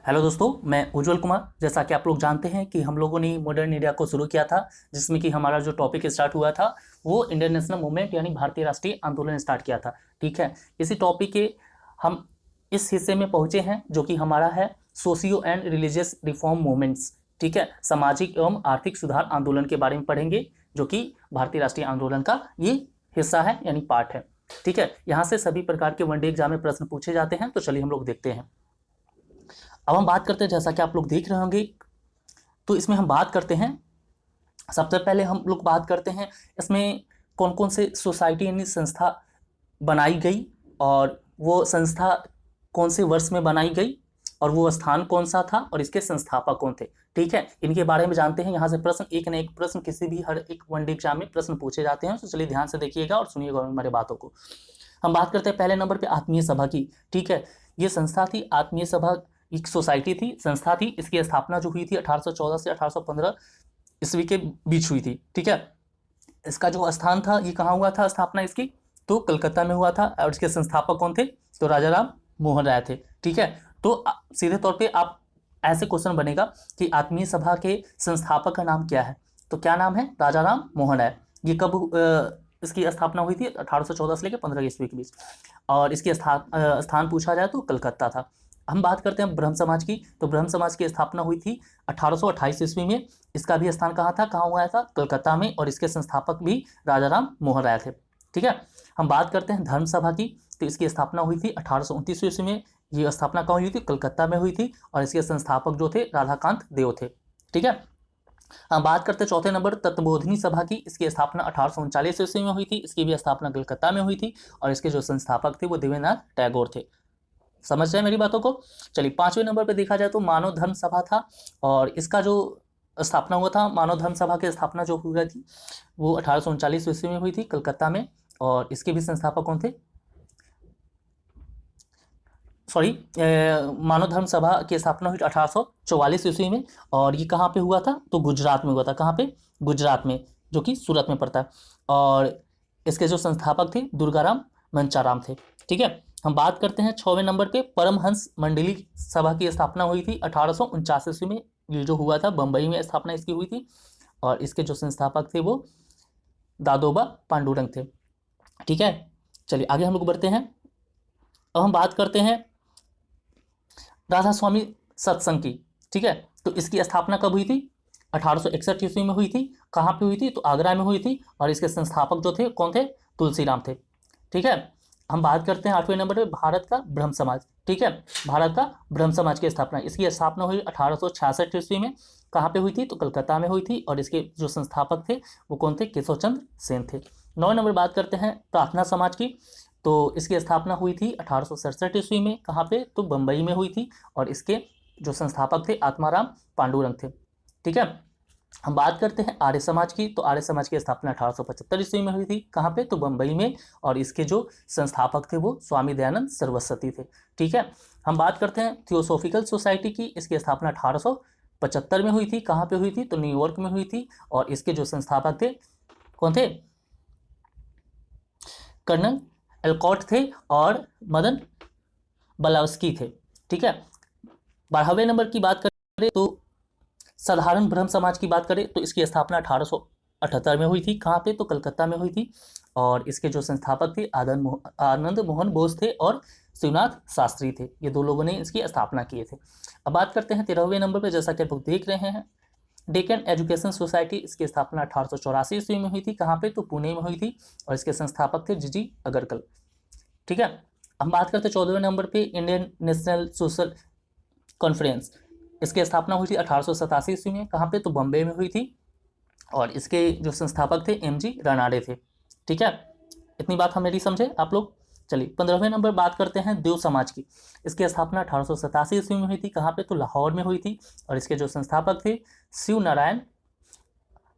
Hello दोस्तों, मैं उज्जवल कुमार। जैसा कि आप लोग जानते हैं कि हम लोगों ने मॉडर्न इंडिया को शुरू किया था, जिसमें कि हमारा जो टॉपिक स्टार्ट हुआ था वो इंडियन नेशनल मूवमेंट यानी भारतीय राष्ट्रीय आंदोलन स्टार्ट किया था। ठीक है, इसी टॉपिक के हम इस हिस्से में पहुंचे हैं जो कि हमारा है socio and religious reform movements. ठीक है, सामाजिक एवं आर्थिक सुधार आंदोलन के बारे में पढ़ेंगे, जो कि भारतीय राष्ट्रीय आंदोलन का ये हिस्सा है यानी पार्ट है। ठीक है, यहाँ से सभी प्रकार के वनडे एग्जाम में प्रश्न पूछे जाते हैं, तो चलिए हम लोग देखते हैं। अब हम बात करते हैं, जैसा कि आप लोग देख रहे होंगे, तो इसमें हम बात करते हैं। सबसे पहले हम लोग बात करते हैं इसमें कौन कौन से सोसाइटी यानी संस्था बनाई गई, और वो संस्था कौन से वर्ष में बनाई गई, और वो स्थान कौन सा था, और इसके संस्थापक कौन थे। ठीक है, इनके बारे में जानते हैं। यहाँ से प्रश्न एक न एक प्रश्न किसी भी हर एक वनडे एग्जाम में प्रश्न पूछे जाते हैं, तो चलिए ध्यान से देखिएगा और सुनिएगा हमारे बातों को। हम बात करते हैं पहले नंबर पे आत्मीय सभा की। ठीक है, ये संस्था थी आत्मीय सभा, एक सोसाइटी थी, संस्था थी। इसकी स्थापना जो हुई थी 1814 से 1815 ईस्वी के बीच हुई थी। ठीक है, इसका जो स्थान था ये कहाँ हुआ था स्थापना इसकी, तो कलकत्ता में हुआ था। और इसके संस्थापक कौन थे, तो राजा राम मोहन राय थे। ठीक है, तो सीधे तौर पे आप ऐसे क्वेश्चन बनेगा कि आत्मीय सभा के संस्थापक का नाम क्या है, तो क्या नाम है, राजा राम मोहन राय। ये कब इसकी स्थापना हुई थी, 1814 से लेकर 15 ईस्वी के बीच। और इसकी स्थान पूछा जाए तो कलकत्ता था। हम बात करते हैं ब्रह्म समाज की, तो ब्रह्म समाज की स्थापना हुई थी 1828 ईस्वी में। इसका भी स्थान कहाँ था, कहाँ हुआ था, कलकत्ता में। और इसके संस्थापक भी राजा राम मोहन राय थे। ठीक है, हम बात करते हैं धर्म सभा की, तो इसकी स्थापना हुई थी 1829 ईस्वी में। ये स्थापना कहाँ हुई थी, कलकत्ता में हुई थी। और इसके संस्थापक जो थे राधाकांत देव थे। ठीक है, हम बात करते हैं चौथे नंबर तत्वबोधिनी सभा की। इसकी स्थापना 1839 ईस्वी में हुई थी। इसकी भी स्थापना कलकत्ता में हुई थी। और इसके जो संस्थापक थे वो देवेंद्रनाथ टैगोर थे। समझ रहे हैं मेरी बातों को। चलिए, पांचवें नंबर पे देखा जाए तो मानव धर्म सभा था, और इसका जो स्थापना हुआ था, मानव धर्म सभा की स्थापना जो हुई थी वो 1839 ईस्वी में हुई थी कलकत्ता में। और इसके भी संस्थापक कौन थे, सॉरी, मानव धर्म सभा की स्थापना हुई 1844 ईस्वी में। और ये कहाँ पे हुआ था, तो गुजरात में हुआ था। कहाँ पे, गुजरात में, जो कि सूरत में पड़ता है। और इसके जो संस्थापक थे दुर्गाराम मंचाराम थे। ठीक है, हम बात करते हैं छवें नंबर पे परमहंस मंडली सभा की स्थापना हुई थी 1849 ईस्वी में। ये जो हुआ था बम्बई में स्थापना इसकी हुई थी। और इसके जो संस्थापक थे वो दादोबा पांडुरंग थे। ठीक है, चलिए आगे हम लोग बढ़ते हैं। अब हम बात करते हैं राधा स्वामी सत्संग की। ठीक है, तो इसकी स्थापना कब हुई थी, 1861 ईस्वी में हुई थी। कहाँ पे हुई थी, तो आगरा में हुई थी। और इसके संस्थापक जो थे कौन थे, तुलसीराम थे। ठीक है, हम बात करते हैं आठवें नंबर पे भारत का ब्रह्म समाज। ठीक है, भारत का ब्रह्म समाज की स्थापना, इसकी स्थापना हुई 1866 ईस्वी में। कहाँ पे हुई थी, तो कलकत्ता में हुई थी। और इसके जो संस्थापक थे वो कौन थे, केशव चंद्र सेन थे। 9 नंबर बात करते हैं प्रार्थना समाज की, तो इसकी स्थापना हुई थी 1867 ईस्वी में। कहाँ पे, तो बम्बई में हुई थी। और इसके जो संस्थापक थे आत्माराम पांडुरंग थे। ठीक है, हम बात करते हैं आर्य समाज की, तो आर्य समाज की स्थापना 1875 ईस्वी में हुई थी। कहाँ पे, तो बम्बई में। और इसके जो संस्थापक थे वो स्वामी दयानंद सरस्वती थे। ठीक है, हम बात करते हैं थियोसॉफिकल सोसाइटी की। इसकी स्थापना 1875 में हुई थी। कहाँ पे हुई थी, तो न्यूयॉर्क में हुई थी। और इसके जो संस्थापक थे कौन थे, कर्नल एलकॉट थे और मदन बलावस्की थे। ठीक है, 12वें नंबर की बात करें तो साधारण ब्रह्म समाज की बात करें, तो इसकी स्थापना 1878 में हुई थी। कहाँ पे, तो कलकत्ता में हुई थी। और इसके जो संस्थापक थे आनंद मोहन बोस थे और शिवनाथ शास्त्री थे। ये दो लोगों ने इसकी स्थापना किए थे। अब बात करते हैं 13वें नंबर पे, जैसा कि आप लोग देख रहे हैं डेक्कन एजुकेशन सोसाइटी। इसकी स्थापना 1884 ईस्वी में हुई थी। कहाँ पे, तो पुणे में हुई थी। और इसके संस्थापक थे जीजी अगरकल। ठीक है, हम बात करते हैं 14वें नंबर पे इंडियन नेशनल सोशल कॉन्फ्रेंस। इसकी स्थापना हुई थी 1887 ईस्वी में। कहाँ पे, तो बम्बई में हुई थी। और इसके जो संस्थापक थे एमजी रानाडे थे। ठीक है, इतनी बात हमें समझे आप लोग। चलिए 15वें नंबर बात करते हैं देव समाज की। इसकी स्थापना 1887 ईस्वी में हुई थी। कहाँ पे, तो लाहौर में हुई थी। और इसके जो संस्थापक थे शिव नारायण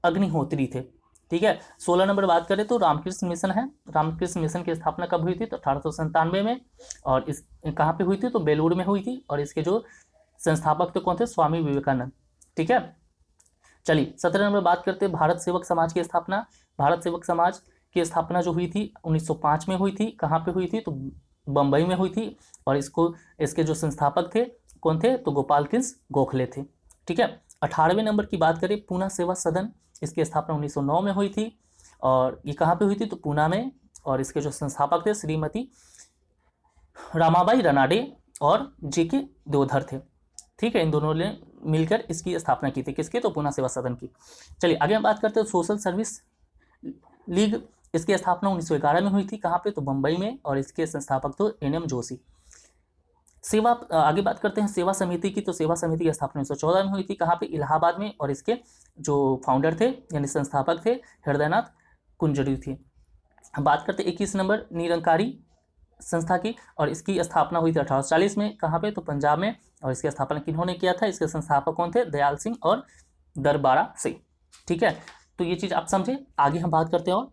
अग्निहोत्री थे। ठीक है, 16 नंबर बात करें तो रामकृष्ण मिशन है। रामकृष्ण मिशन की स्थापना कब हुई थी, तो 1897 में। और इस कहाँ पे हुई थी, तो बेलूर में हुई थी। और इसके जो संस्थापक थे कौन थे, स्वामी विवेकानंद। ठीक है, चलिए 17 नंबर बात करते हैं भारत सेवक समाज की स्थापना। भारत सेवक समाज की स्थापना जो हुई थी 1905 में हुई थी। कहाँ पे हुई थी, तो बम्बई में हुई थी। और इसके जो संस्थापक थे कौन थे? तो गोपाल कृष्ण गोखले थे। ठीक है। 18वें नंबर की बात करें, पूना सेवा सदन, इसकी स्थापना 1909 में हुई थी। और ये कहाँ पे हुई थी? तो पूना में। और इसके जो संस्थापक थे श्रीमती रामाबाई रनाडे और जेके देवधर थे। ठीक है, इन दोनों ने मिलकर इसकी स्थापना की थी। किसकी? तो पूना सेवा सदन की। चलिए आगे हम बात करते हैं सोशल सर्विस लीग, इसकी स्थापना 1911 में हुई थी। कहाँ पे? तो बम्बई में। और इसके संस्थापक तो एन.एम. जोशी। सेवा, आगे बात करते हैं सेवा समिति की, तो सेवा समिति की स्थापना 1914 में हुई थी। कहाँ पे? इलाहाबाद में। और इसके जो फाउंडर थे यानी संस्थापक थे हृदयनाथ कुंजरू थे। हम बात करते हैं 21 नंबर निरंकारी संस्था की, और इसकी स्थापना हुई थी 1840 में। कहाँ पे? तो पंजाब में। और इसकी स्थापना किन्होंने किया था? इसके संस्थापक कौन थे? दयाल सिंह और दरबारा सिंह। ठीक है, तो ये चीज़ आप समझे। आगे हम बात करते हैं, और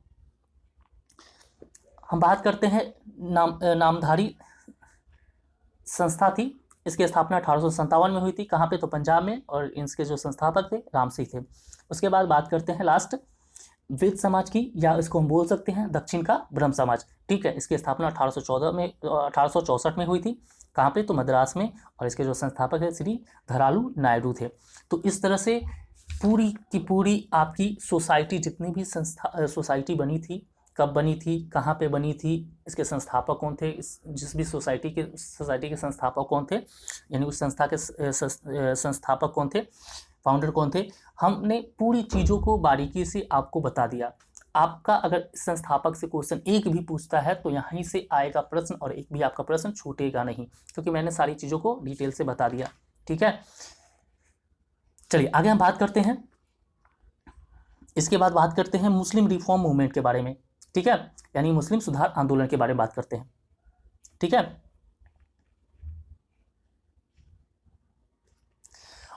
हम बात करते हैं नामधारी संस्था थी, इसकी स्थापना 1857 में हुई थी। कहाँ पे? तो पंजाब में। और इसके जो संस्थापक थे राम सिंह थे। उसके बाद बात करते हैं लास्ट वेद समाज की, या इसको हम बोल सकते हैं दक्षिण का ब्रह्म समाज। ठीक है, इसकी स्थापना 1864 में हुई थी। कहाँ पे? तो मद्रास में। और इसके जो संस्थापक है श्री धरालू नायडू थे। तो इस तरह से पूरी की पूरी आपकी सोसाइटी, जितनी भी सोसाइटी बनी थी, कब बनी थी, कहाँ पे बनी थी, इसके संस्थापक कौन थे, जिस भी सोसाइटी के संस्थापक कौन थे, यानी उस संस्था के संस्थापक कौन थे, फाउंडर कौन थे, हमने पूरी चीज़ों को बारीकी से आपको बता दिया। आपका अगर संस्थापक से क्वेश्चन एक भी पूछता है तो यहीं से आएगा प्रश्न, और एक भी आपका प्रश्न छूटेगा नहीं, क्योंकि मैंने सारी चीज़ों को डिटेल से बता दिया। ठीक है, चलिए आगे हम बात करते हैं। इसके बाद बात करते हैं मुस्लिम रिफॉर्म मूवमेंट के बारे में। ठीक है, यानी मुस्लिम सुधार आंदोलन के बारे में बात करते हैं। ठीक है,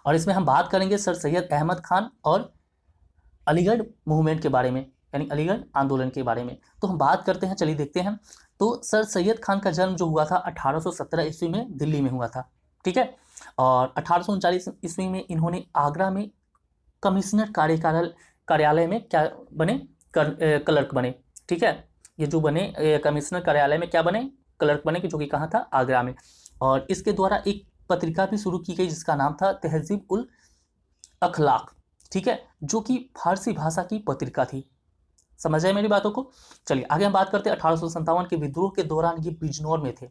और इसमें हम बात करेंगे सर सैयद अहमद खान और अलीगढ़ मूवमेंट के बारे में, यानी अलीगढ़ आंदोलन के बारे में। तो हम बात करते हैं, चलिए देखते हैं। तो सर सैयद खान का जन्म जो हुआ था 1817 ईस्वी में दिल्ली में हुआ था। ठीक है, और 1839 ईस्वी में इन्होंने आगरा में कमिश्नर कार्यालय में क्या बने? क्लर्क बने। ठीक है, ये जो बने कमिश्नर कार्यालय में क्या बने? क्लर्क बने, जो कि कहाँ था? आगरा में। और इसके द्वारा एक पत्रिका भी शुरू की गई जिसका नाम था तहजीब उल अखलाक। ठीक है, जो कि फारसी भाषा की पत्रिका थी। समझ आए मेरी बातों को? चलिए आगे हम बात करते हैं 1857 के विद्रोह के दौरान ये बिजनौर में थे।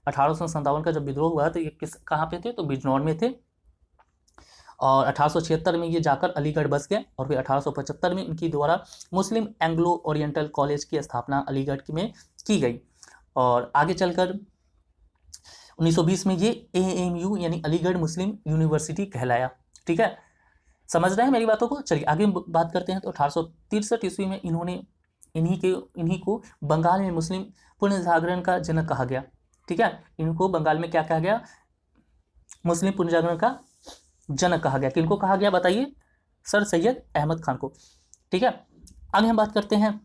1857 का जब विद्रोह हुआ तो ये कहाँ पे थे? तो बिजनौर में थे। और 1876 में ये जाकर अलीगढ़ बस गए। और फिर 1875 में इनकी द्वारा मुस्लिम एंग्लो ओरिएंटल कॉलेज की स्थापना अलीगढ़ में की गई। और आगे चलकर 1920 में ये AMU यानी अलीगढ़ मुस्लिम यूनिवर्सिटी कहलाया। ठीक है, समझ रहे हैं मेरी बातों को? चलिए आगे बात करते हैं। तो 1863 ईस्वी में इन्हीं को बंगाल में मुस्लिम पुनर्जागरण का जनक कहा गया। ठीक है, इनको बंगाल में क्या कहा गया? मुस्लिम पुनर्जागरण का जनक कहा गया। किनको कहा गया बताइए? सर सैयद अहमद खान को। ठीक है, आगे हम बात करते हैं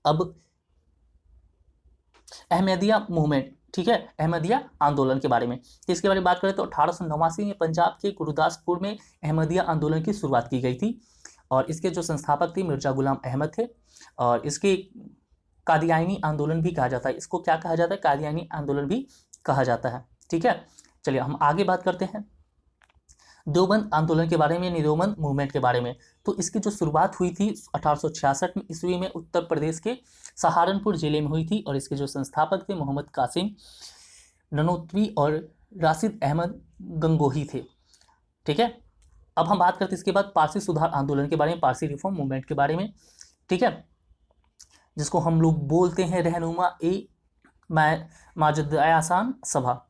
अब अहमदिया मूवमेंट। ठीक है, अहमदिया आंदोलन के बारे में। तो इसके बारे में बात करें तो 1889 में पंजाब के गुरदासपुर में अहमदिया आंदोलन की शुरुआत की गई थी। और इसके जो संस्थापक थे मिर्जा गुलाम अहमद थे। और इसके कादियानी आंदोलन भी कहा जाता है। इसको क्या कहा जाता है? कादियानी आंदोलन भी कहा जाता है। ठीक है, चलिए हम आगे बात करते हैं देवबंद आंदोलन के बारे में, देवबंद मूवमेंट के बारे में। तो इसकी जो शुरुआत हुई थी 1866 ईस्वी में उत्तर प्रदेश के सहारनपुर जिले में हुई थी। और इसके जो संस्थापक थे मोहम्मद कासिम ननोतवी और राशिद अहमद गंगोही थे। ठीक है, अब हम बात करते हैं इसके बाद पारसी सुधार आंदोलन के बारे में, पारसी रिफॉर्म मूवमेंट के बारे में। ठीक है, जिसको हम लोग बोलते हैं रहनुमा ए माजिद आसान सभा।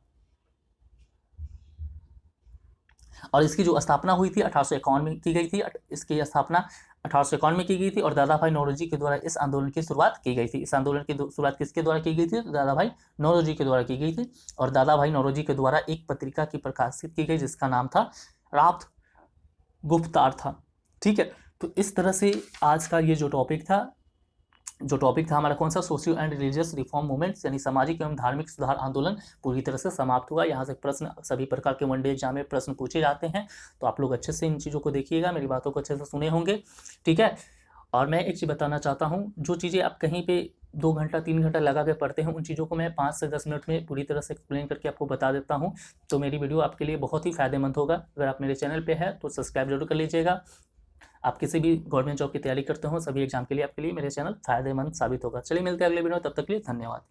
और इसकी जो स्थापना हुई थी 1851 में की गई थी। इसकी स्थापना 1851 में की गई थी। और दादा भाई नौरोजी के द्वारा इस आंदोलन की शुरुआत की गई थी। इस आंदोलन की शुरुआत किसके द्वारा की गई थी? तो दादा भाई नौरोजी के द्वारा की गई थी। और दादा भाई नौरोजी के द्वारा एक पत्रिका की प्रकाशित की गई जिसका नाम था रात गुफ्तार था। ठीक है, तो इस तरह से आज का ये जो टॉपिक था हमारा कौन सा? Socio and religious reform movements, यानी सामाजिक एवं धार्मिक सुधार आंदोलन पूरी तरह से समाप्त हुआ। यहाँ से प्रश्न सभी प्रकार के वनडे एग्जाम में प्रश्न पूछे जाते हैं, तो आप लोग अच्छे से इन चीज़ों को देखिएगा, मेरी बातों को अच्छे से सुने होंगे। ठीक है, और मैं एक चीज़ बताना चाहता हूँ, जो चीज़ें आप कहीं पे 2 घंटा 3 घंटा लगा के पढ़ते हैं, उन चीज़ों को मैं 5 से 10 मिनट में पूरी तरह से एक्सप्लेन करके आपको बता देता हूँ। तो मेरी वीडियो आपके लिए बहुत ही फ़ायदेमंद होगा। अगर आप मेरे चैनल पे हैं तो सब्सक्राइब जरूर कर लीजिएगा। आप किसी भी गवर्नमेंट जॉब की तैयारी करते हो, सभी एग्जाम के लिए आपके लिए मेरे चैनल फ़ायदेमंद साबित होगा। चलिए मिलते हैं अगले वीडियो में, तब तक के लिए धन्यवाद।